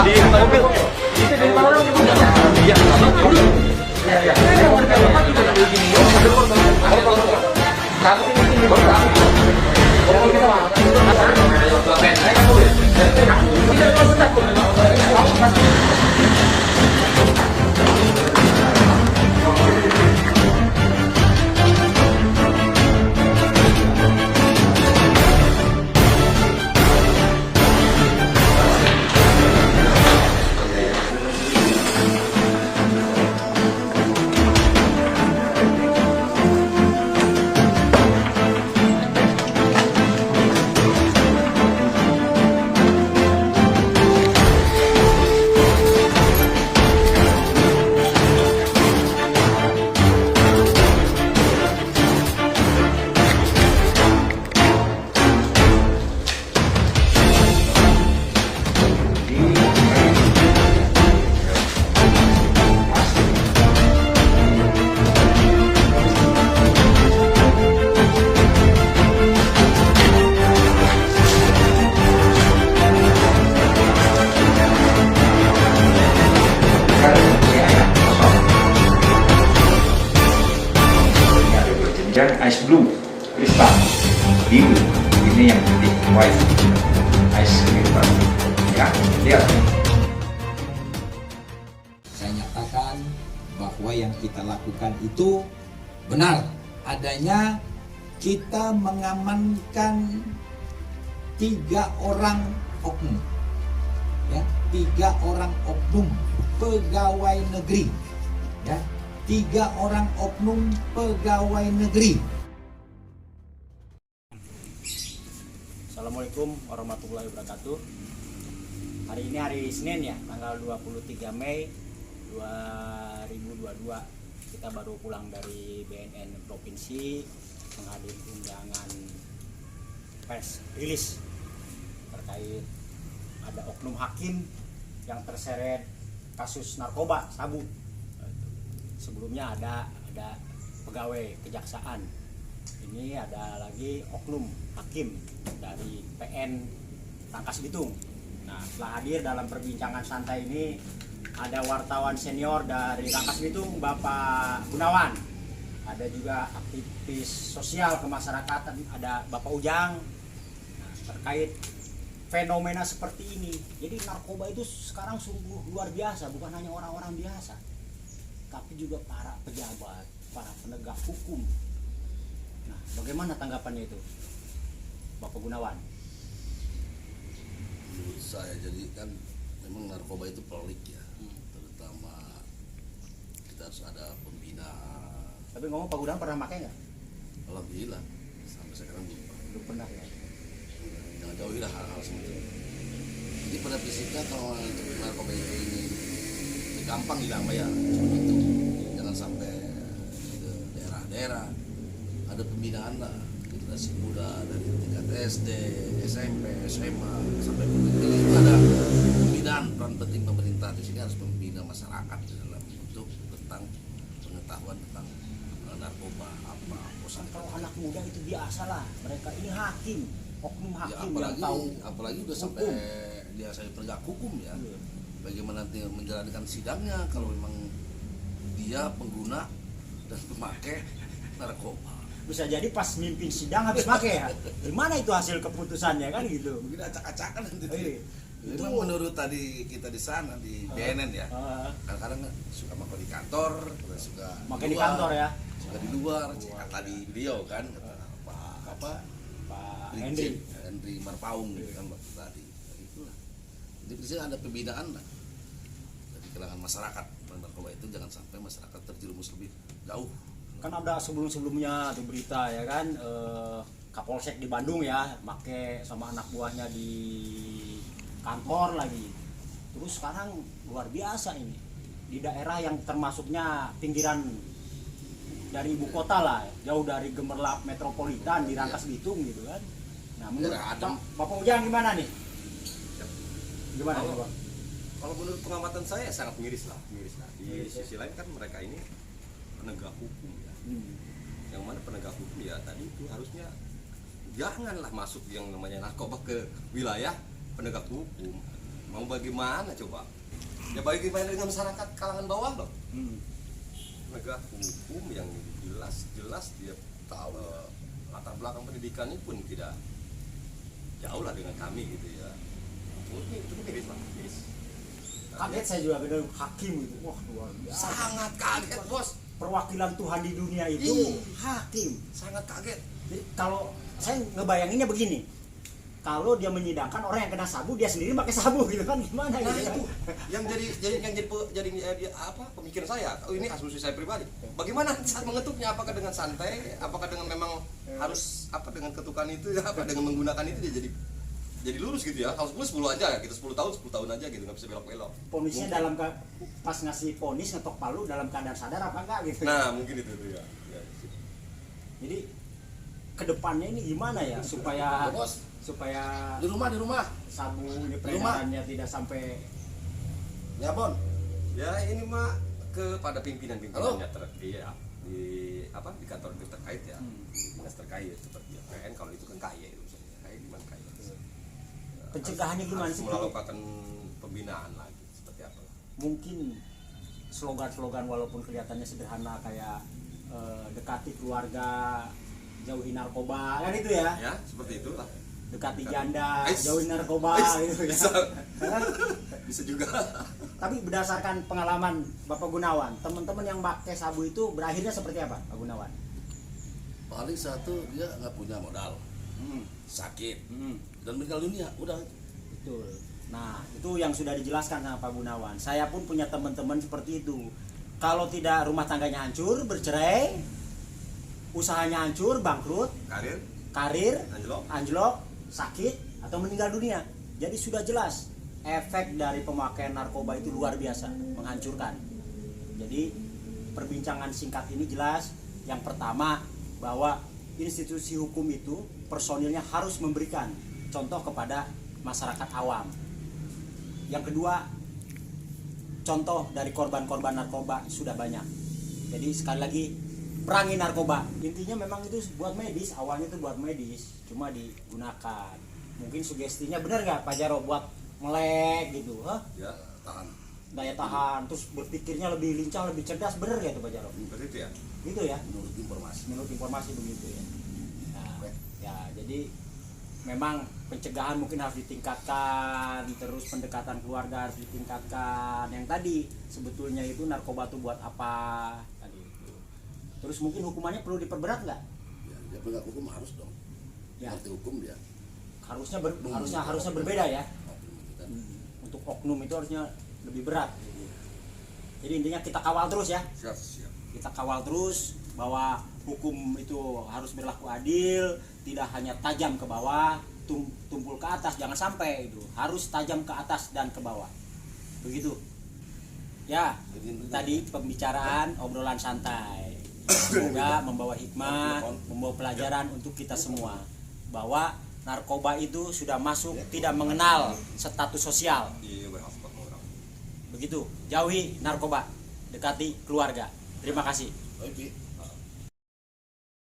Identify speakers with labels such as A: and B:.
A: di mobil. Itu dari mana orang? Iya. Iya. Ice blue, kristal, biru, ini yang putih, white, ice crystal, ya, lihat.
B: Saya nyatakan bahwa yang kita lakukan itu benar. Adanya kita mengamankan 3 orang oknum, ya, 3 orang oknum pegawai negeri, ya, 3 orang oknum pegawai negeri.
C: Assalamualaikum warahmatullahi wabarakatuh. Hari ini hari Senin ya, tanggal 23 Mei 2022. Kita baru pulang dari BNN Provinsi menghadiri undangan pers rilis terkait ada oknum hakim yang terseret kasus narkoba sabu. Sebelumnya ada pegawai kejaksaan. Ini ada lagi oknum hakim dari PN Rangkas Bitung. Nah, setelah hadir dalam perbincangan santai ini ada wartawan senior dari Rangkas Bitung, Bapak Gunawan. Ada juga aktivis sosial kemasyarakatan, ada Bapak Ujang. Nah, terkait fenomena seperti ini. Jadi narkoba itu sekarang sungguh luar biasa, bukan hanya orang-orang biasa, tapi juga para pejabat, para penegak hukum. Nah, bagaimana tanggapannya itu, Bapak Gunawan?
D: Menurut saya, jadi kan memang narkoba itu pelik ya, terutama kita harus ada pembinaan.
C: Tapi ngomong Pak Gunawan pernah pakai nggak?
D: Alhamdulillah, sampai sekarang
C: Belum pernah ya.
D: jangan jauhilah hal-hal seperti itu. Jadi pada prinsipnya kalau narkoba ini gampang hilang ya, itu jangan sampai ke daerah-daerah. Ada pembinaan lah, generasi muda dari tingkat SD, SMP, SMA sampai pendidikan itu ada pembinaan. Peran penting pemerintah di sini harus membina masyarakat dalam bentuk tentang pengetahuan tentang narkoba apa.
C: Kalau anak muda itu biasalah, mereka ini hakim, oknum
D: Ya,
C: hakim
D: apalagi,
C: yang tahu
D: apalagi udah sampai dia saya penegak hukum ya. Bagaimana nanti menjalankan sidangnya kalau memang dia pengguna dan pemakai narkoba.
C: bisa jadi pas mimpin sidang habis pakai ya. Gimana itu hasil keputusannya kan gitu.
D: Mungkin acak-acakan nanti.
C: Itu
D: Memang menurut tadi kita di sana di BNN ya. Kadang-kadang suka makan di kantor, suka
C: makan di kantor ya.
D: Suka di luar. Kata di beliau kan kata Pak Henry Marpaung gitu kan waktu tadi. Itulah. Jadi di sini ada pembinaan lah. Dari kalangan masyarakat tentang narkoba itu jangan sampai masyarakat terjerumus lebih jauh.
C: Kan ada sebelum-sebelumnya tuh berita ya kan, Kapolsek di Bandung ya make sama anak buahnya di kantor lagi. Terus sekarang luar biasa ini di daerah yang termasuknya pinggiran dari ibu kota lah, jauh dari gemerlap metropolitan di Rangkas Bitung gitu kan. Nah, menurut Bapak Ujang gimana nih? Gimana nih, Pak?
E: Kalau menurut pengamatan saya sangat miris lah. Di sisi lain kan mereka ini penegak hukum ya. Yang mana penegak hukum ya tadi itu harusnya janganlah masuk yang namanya narkoba ke wilayah penegak hukum. mau bagaimana coba? Ya bagaimana dengan masyarakat kalangan bawah loh? Penegak hukum yang jelas dia tahu latar belakang pendidikannya pun tidak jauh lah dengan kami gitu ya. Cukup miris lah, miris.
C: Kaget saya juga dengan hakim itu. Wah, luar biasa.
E: Sangat kaget bos,
C: Perwakilan Tuhan di dunia itu hakim.
E: sangat kaget.
C: Jadi kalau saya ngebayanginnya begini, kalau dia menyidangkan orang yang kena sabu, dia sendiri pakai sabu gitu kan, gimana
E: Nah
C: gitu
E: itu
C: kan?
E: yang jadi apa pemikiran saya. Oh, ini asumsi saya pribadi. Bagaimana saat mengetuknya? Apakah dengan santai? Apakah dengan memang harus apa dengan ketukan itu? Apa dengan menggunakan itu dia jadi lurus gitu ya? Kalau 10 aja ya, kita 10 tahun aja gitu, nggak bisa belok-belok.
C: Ponisnya pas ngasih ponis ngetok palu dalam keadaan sadar apa enggak gitu.
E: Nah mungkin itu ya.
C: Jadi kedepannya ini gimana ya supaya
D: Bos,
C: supaya
D: di rumah.
C: sabu ini peredarannya tidak sampai
D: Ya, Bon.
E: Ya ini mah kepada pimpinan-pimpinannya di kantor terkait ya, dinas terkait seperti PN. Kalau itu kan KY itu kayak gimana KY.
C: pencegahannya gimana
E: Harus
C: sih?
E: melakukan pembinaan lagi seperti apa?
C: Mungkin slogan-slogan walaupun kelihatannya sederhana kayak dekati keluarga, jauhi narkoba, kan itu ya?
E: Ya seperti itulah.
C: Dekati janda,
E: Ais.
C: jauhi narkoba gitu ya.
E: Bisa juga.
C: Tapi berdasarkan pengalaman Bapak Gunawan, teman-teman yang pakai sabu itu berakhirnya seperti apa, Pak Gunawan?
D: Paling satu dia nggak punya modal, sakit dan meninggal dunia. Udah.
C: Betul. Nah, itu yang sudah dijelaskan sama Pak Gunawan. Saya pun punya teman-teman seperti itu. Kalau tidak rumah tangganya hancur, bercerai, usahanya hancur, bangkrut, karir, anjlok, sakit atau meninggal dunia. Jadi sudah jelas efek dari pemakaian narkoba itu luar biasa, menghancurkan. Jadi perbincangan singkat ini jelas. Yang pertama, bahwa institusi hukum itu personilnya harus memberikan contoh kepada masyarakat awam. Yang kedua, contoh dari korban-korban narkoba sudah banyak. Jadi sekali lagi, perangi narkoba. Intinya memang itu buat medis, awalnya itu buat medis, cuma digunakan. Mungkin sugestinya benar nggak Pak Jaro buat melek gitu,
E: Ya tahan.
C: daya tahan, terus berpikirnya lebih lincah, lebih cerdas, benar nggak tuh Pak Jaro?
E: Seperti itu ya.
C: Gitu ya,
D: Menurut informasi.
C: begitu ya. Nah, ya jadi memang pencegahan mungkin harus ditingkatkan, terus pendekatan keluarga harus ditingkatkan. Yang tadi sebetulnya itu narkoba tuh buat apa tadi itu. Terus mungkin hukumannya perlu diperberat nggak?
D: Ya, dia penegak hukum harus dong.
C: Ya.
D: Ngerti hukum dia.
C: Harusnya berbeda ya. Untuk oknum itu harusnya lebih berat. Jadi intinya kita kawal terus ya.
E: Siap.
C: Kita kawal terus bahwa hukum itu harus berlaku adil, tidak hanya tajam ke bawah, tumpul ke atas, jangan sampai itu. Harus tajam ke atas dan ke bawah. Begitu. Ya, tadi pembicaraan obrolan santai. Semoga membawa hikmah, membawa pelajaran untuk kita semua bahwa narkoba itu sudah masuk tidak mengenal status sosial.
E: Iya, berhaspat orang.
C: Begitu. Jauhi narkoba, dekati keluarga. Terima kasih.
D: Oke.